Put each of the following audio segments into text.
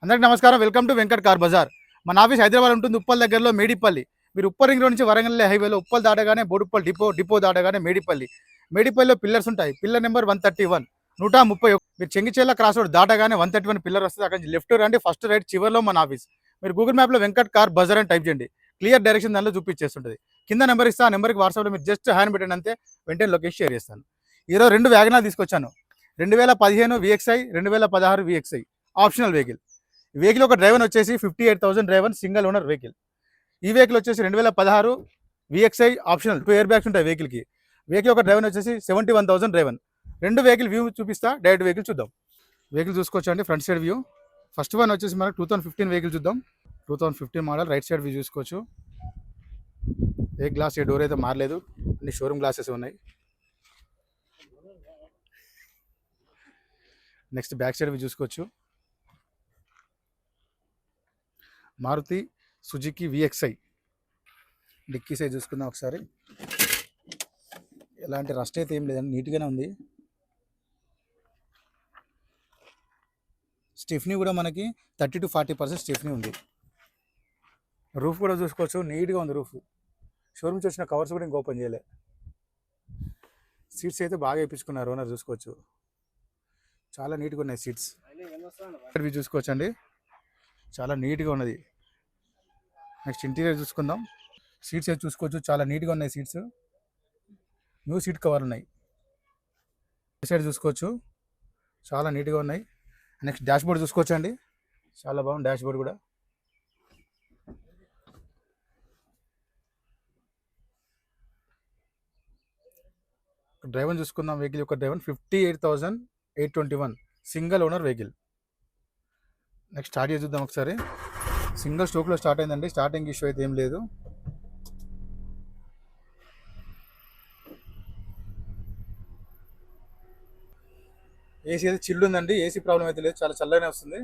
అందరికీ నమస్కారం. Welcome to Venkat car Bazaar. మన ఆఫీస్ హైదరాబాద్ ఉంటుంది, ఉప్పల్ దగ్గరలో మేడిపల్లి. మీరు ఉప్పల్ రింగ్ రోడ్ నుంచి వరంగల్ హైవేలో ఉప్పల్ దాటగానే బోడుప్పల్ డిపో దాటగానే మేడిపల్లిలో పిల్లర్స్ ఉంటాయి. Pillar number 131 131. మీరు చెంగిచేర్ల క్రాస్ రోడ్ దాటగానే 131 పిల్లర్ వస్తుంది. అక్కడ నుంచి లెఫ్ట్ రండి, ఫస్ట్ రైట్ చివరిలో మన ఆఫీస్. మీరు గూగుల్ మ్యాప్లో వెంకట్ కార్ బజార్ అని టైప్ చేయండి, క్లియర్ డైరెక్షన్ దానిలో చూపించేస్తుంటుంది. కింద నెంబర్ ఇస్తా, ఆ నెంబర్కి వాట్సాప్లో మీరు జస్ట్ హ్యాండ్ పెట్టండి అంతే, వెంటనే లొకేషన్ షేర్ చేస్తాను. ఈరోజు 2 వ్యాగనాలు తీసుకొచ్చాను. 2015 VXI, 2016 VXI optional vehicle. Vehicle ఒక డ్రైవర్ వచ్చేసి 58,000 డ్రైవర్, సింగిల్ ఓనర్ వెహికల్. ఈ వెహికల్ వచ్చేసి 2016 VXI ఆప్షనల్, 2 ఎయిర్ బ్యాగ్స్ ఉంటాయి వెహికల్కి. వెహికల్ ఒక డ్రైవర్ వచ్చేసి 71,000 డ్రైవర్. 2 వెహికల్ వ్యూ చూపిస్తా, డైరెక్ట్ వెహికల్ చూద్దాం. వెహికల్ చూసుకోవచ్చండి, front side view. First one వచ్చేసి మనకు 2015 వెహికల్ చూద్దాం. 2015 మోడల్, రైట్ సైడ్ వ్యూ చూసుకోవచ్చు. ఏ గ్లాస్, ఏ డోర్ అయితే మారలేదు, అన్ని షోరూమ్ గ్లాసెస్ ఉన్నాయి. నెక్స్ట్ బ్యాక్ సైడ్ వ్యూ చూసుకోవచ్చు. Maruti Suzuki VXI dicky size చూసుకుందాం ఒకసారి. ఎలాంటి రస్ట్ అయితే ఏం లేదండి, నీట్గానే ఉంది. స్టిఫ్నీ కూడా మనకి 30 to 40% స్టిఫ్నీ ఉంది. రూఫ్ కూడా చూసుకోవచ్చు, నీట్గా ఉంది రూఫ్. షోరూమ్ నుంచి వచ్చిన కవర్స్ కూడా ఇంకా ఓపెన్ చేయలే. సీట్స్ అయితే బాగా వేయించుకున్నారు ఓనర్, చూసుకోవచ్చు. చాలా నీట్గా ఉన్నాయి సీట్స్. చూసుకోవచ్చు అండి, చాలా నీట్గా ఉన్నది. నెక్స్ట్ ఇంటీరియర్ చూసుకుందాం. సీట్స్ అయితే చూసుకోవచ్చు, చాలా నీట్గా ఉన్నాయి సీట్స్. న్యూ సీట్ కవర్ ఉన్నాయి. సైడ్ చూసుకోవచ్చు, చాలా నీట్గా ఉన్నాయి. నెక్స్ట్ డాష్ బోర్డ్ చూసుకోవచ్చు అండి, చాలా బాగుంది డాష్ బోర్డ్ కూడా. డ్రైవర్ చూసుకుందాం. వెహికల్ యొక్క driver 58,821 single owner vehicle. Next start చేసి చూద్దాం ఒకసారి. సింగిల్ స్ట్రోక్లో స్టార్ట్ అయిందండి, స్టార్టింగ్ ఇష్యూ అయితే ఏం లేదు. ఏసీ అయితే చిల్లు ఉందండి, ఏసీ ప్రాబ్లం అయితే లేదు, చాలా చల్లగానే వస్తుంది.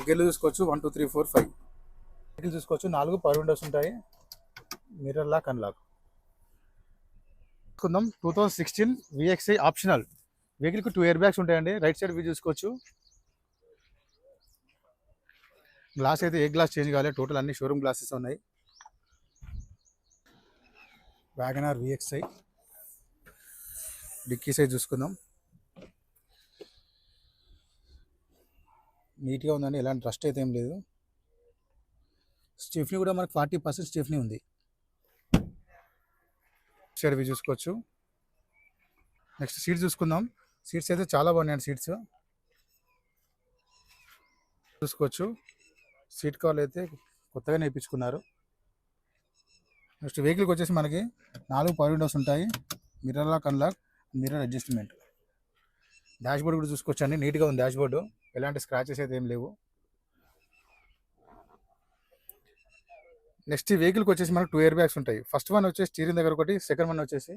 గెల్లు చూసుకోవచ్చు, 1 2 3 4 5 వెహికల్ చూసుకోవచ్చు. 4 పవర్ విండోస్ ఉంటాయి, mirror lock, unlock. 2016 VXI optional వెహికల్కి 2 ఎయిర్ బ్యాగ్స్ ఉంటాయండి. రైట్ సైడ్ వ్యూ చూసుకోవచ్చు. గ్లాస్ అయితే ఏ గ్లాస్ చేంజ్ కావాలి, టోటల్ అన్ని షోరూమ్ గ్లాసెస్ ఉన్నాయి. వ్యాగనార్ VXI డిక్కీ సైజ్ చూసుకుందాం. నీట్గా ఉందండి, ఎలాంటి రస్ట్ అయితే ఏం లేదు. స్టిఫ్నీ కూడా మనకు 40% స్టిఫ్నీ ఉంది. సైడ్ వ్యూ చూసుకోవచ్చు. నెక్స్ట్ సీట్స్ చూసుకుందాం. సీట్స్ అయితే చాలా బాగున్నాయండి, సీట్స్ చూసుకోవచ్చు. సీట్ కవర్లు అయితే కొత్తగా నేర్పించుకున్నారు. నెక్స్ట్ వెహికల్కి వచ్చేసి మనకి 4 పవర్ విండోస్ ఉంటాయి, mirror lock, unlock, mirror adjustment. Dashboard కూడా చూసుకోవచ్చు అండి, నీట్గా ఉంది డాష్ బోర్డు, ఎలాంటి స్క్రాచెస్ అయితే ఏం లేవు. నెక్స్ట్ ఈ వెహికల్కి వచ్చేసి మనకు 2 ఎయిర్ బ్యాగ్స్ ఉంటాయి. ఫస్ట్ వన్ వచ్చేసి స్టీరింగ్ దగ్గర ఒకటి, సెకండ్ వన్ వచ్చేసి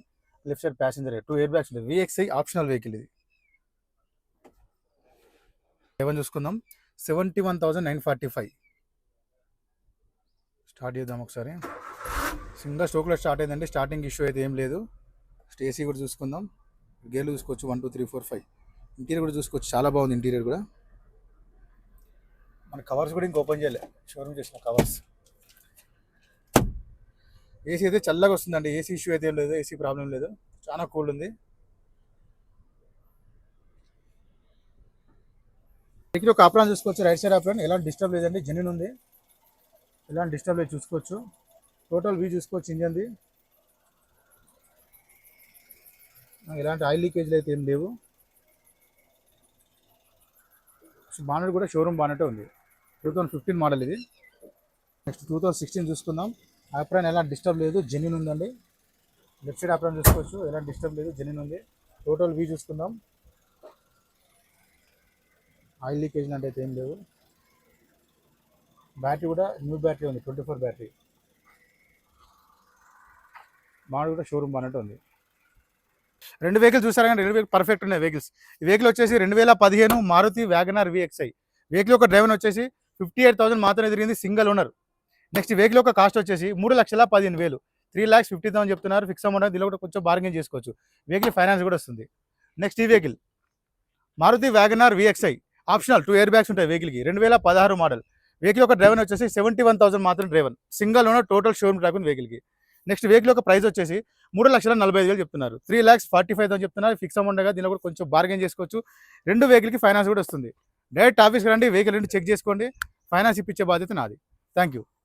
left side passenger 2 air bags ఉంటాయి. VXI ఆప్షనల్ వెహికల్ ఇది. ఏమని చూసుకుందాం. 71,945 స్టార్ట్ చేద్దాం ఒకసారి. సింగిల్ స్ట్రోక్లో స్టార్ట్ అయిందండి, స్టార్టింగ్ ఇష్యూ అయితే ఏం లేదు. ఏసీ కూడా చూసుకుందాం. గేర్లు చూసుకోవచ్చు, 1 2 3 4 5. ఇంటీరియర్ కూడా చూసుకోవచ్చు, చాలా బాగుంది ఇంటీరియర్ కూడా. మన కవర్స్ కూడా ఇంకా ఓపెన్ చేయలే, షోరూమ్ చేసిన కవర్స్. ఏసీ అయితే చల్లగా వస్తుందండి, ఏసీ ఇష్యూ అయితే ఏం లేదు, ఏసీ ప్రాబ్లం లేదు, చాలా కూల్ ఉంది. వెహికల్ ఒక ఆప్రాన్ చూసుకోవచ్చు, రైట్ సైడ్ ఆప్రాన్, ఎలాంటి డిస్టర్బ్ లేదండి, జెన్యూన్ ఉంది, ఎలాంటి డిస్టర్బ్ లేదు చూసుకోవచ్చు. టోటల్ వ్యూ చూసుకోవచ్చు ఇంజన్ది. ఎలాంటి ఆయిల్ లీకేజ్లు అయితే ఏం లేవు. బానెట్ కూడా షోరూమ్ బానెటే ఉంది. 2015 మోడల్ ఇది. నెక్స్ట్ 2016 చూసుకుందాం. ఆప్రాన్ ఎలాంటి డిస్టర్బ్ లేదు, జెన్యూన్ ఉందండి. లెఫ్ట్ సైడ్ ఆప్రాన్ చూసుకోవచ్చు, ఎలాంటి డిస్టర్బ్ లేదు, జెన్యూన్ ఉంది. టోటల్ వ్యూ చూసుకుందాం. ఆయిల్ లీకేజ్ అంటే అయితే ఏం లేవు. బ్యాటరీ కూడా న్యూ బ్యాటరీ ఉంది, 24 బ్యాటరీ. మోడల్ కూడా షోరూమ్ బానెట్ ఉంది. 2 వెహికల్ చూసారా కానీ 2 వెహికల్ పర్ఫెక్ట్ ఉన్నాయి వెహికల్స్. ఈ వెహికల్ వచ్చేసి 2015 మారుతి వ్యాగనార్ VXI. వెహికల్ యొక్క డ్రైవర్ వచ్చేసి 58,000 మాత్రమే తిరిగింది, సింగిల్ ఓనర్. నెక్స్ట్ వెహికల్ యొక్క కాస్ట్ వచ్చేసి 3,15,000, 3,50,000 చెప్తున్నారు. ఫిక్స్ అమౌంట్, దీనిలో కూడా కొంచెం బార్గెన్ చేసుకోవచ్చు. వెహికల్ ఫైనాన్స్ కూడా వస్తుంది. నెక్స్ట్ ఈ vehicle Maruti WagonR VXI optional 2 air bags ఉంటాయి వెహికల్కి. 2016 మోడల్. వెహికల్ యొక్క డ్రైవర్ వచ్చేసి 71,000 మాత్రం driver. Single owner, total showroom track ఉంది వెహికల్కి. నెక్స్ట్ వెహికల్ యొక్క ప్రైస్ వచ్చేసి 3,45,000 చెప్తున్నారు. 3,45,000 చెప్తున్నారు. ఫిక్స్ అమౌంట్ గా, దీనిలో కూడా కొంచెం బార్గెన్ చేసుకోవచ్చు. రెండు వెహికల్కి ఫైనాన్స్ కూడా వస్తుంది. డైరెక్ట్ ఆఫీస్కి రండి, వెహికల్ చెక్ చేసుకోండి. ఫైనాన్స్ ఇప్పించే బాధ్యత నాది. Thank you.